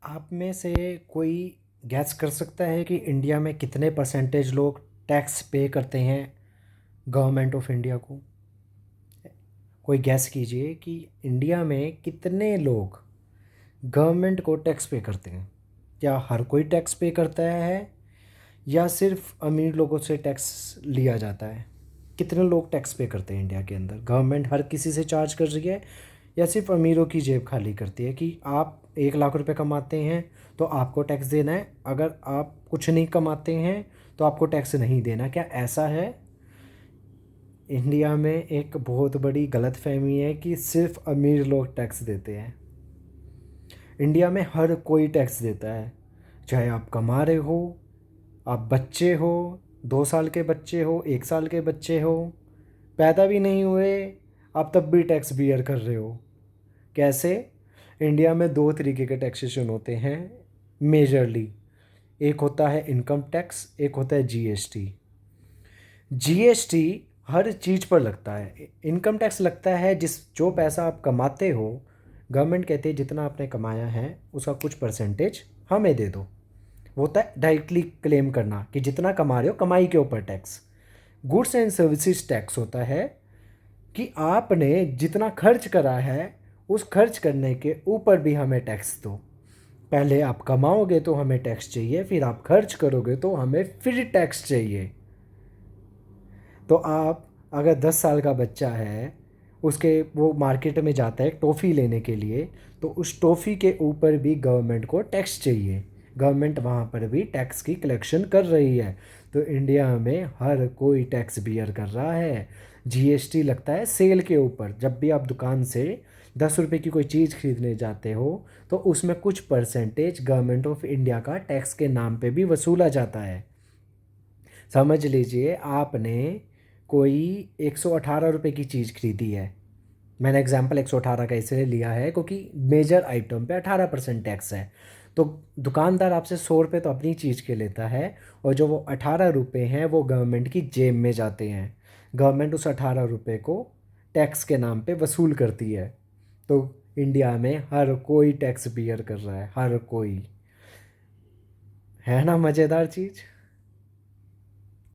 आप में से कोई गैस कर सकता है कि इंडिया में कितने परसेंटेज लोग टैक्स पे करते हैं गवर्नमेंट ऑफ इंडिया को? कोई गैस कीजिए कि इंडिया में कितने लोग गवर्नमेंट को टैक्स पे करते हैं। क्या हर कोई टैक्स पे करता है या सिर्फ अमीर लोगों से टैक्स लिया जाता है? कितने लोग टैक्स पे करते हैं इंडिया के अंदर? गवर्नमेंट हर किसी से चार्ज कर रही है या सिर्फ अमीरों की जेब खाली करती है कि आप 1 लाख रुपए कमाते हैं तो आपको टैक्स देना है, अगर आप कुछ नहीं कमाते हैं तो आपको टैक्स नहीं देना? क्या ऐसा है? इंडिया में एक बहुत बड़ी गलतफहमी है कि सिर्फ अमीर लोग टैक्स देते हैं। इंडिया में हर कोई टैक्स देता है, चाहे आप कमा रहे हो, आप बच्चे हो, 2 साल के बच्चे हो, 1 साल के बच्चे हो, पैदा भी नहीं हुए, आप तब भी टैक्स बियर कर रहे हो। कैसे? इंडिया में 2 तरीके के टैक्सेशन होते हैं मेजरली। एक होता है इनकम टैक्स, एक होता है जीएसटी। जीएसटी हर चीज़ पर लगता है। इनकम टैक्स लगता है जो पैसा आप कमाते हो, गवर्नमेंट कहती है जितना आपने कमाया है उसका कुछ परसेंटेज हमें दे दो। वो होता है डायरेक्टली क्लेम करना कि जितना कमा रहे हो कमाई के ऊपर tax. Goods and services tax होता है कि आपने जितना खर्च करा है उस खर्च करने के ऊपर भी हमें टैक्स दो। पहले आप कमाओगे तो हमें टैक्स चाहिए, फिर आप खर्च करोगे तो हमें फिर टैक्स चाहिए। तो आप अगर 10 साल का बच्चा है, उसके वो मार्केट में जाता है टॉफ़ी लेने के लिए, तो उस टॉफ़ी के ऊपर भी गवर्नमेंट को टैक्स चाहिए। गवर्नमेंट वहाँ पर भी टैक्स की कलेक्शन कर रही है। तो इंडिया में हर कोई टैक्स बियर कर रहा है। जीएसटी लगता है सेल के ऊपर। जब भी आप दुकान से 10 रुपये की कोई चीज़ खरीदने जाते हो तो उसमें कुछ परसेंटेज गवर्नमेंट ऑफ इंडिया का टैक्स के नाम पे भी वसूला जाता है। समझ लीजिए आपने कोई 118 रुपये की चीज़ खरीदी है। मैंने एग्जांपल 118 का इसलिए लिया है क्योंकि मेजर आइटम पे 18% टैक्स है। तो दुकानदार आपसे 100 रुपये तो अपनी चीज़ के लेता है और जो वो 18 रुपये हैं वो गवर्नमेंट की जेब में जाते हैं। गवर्नमेंट उस 18 रुपये को टैक्स के नाम पे वसूल करती है। तो इंडिया में हर कोई टैक्स बियर कर रहा है, हर कोई। है ना मज़ेदार चीज़?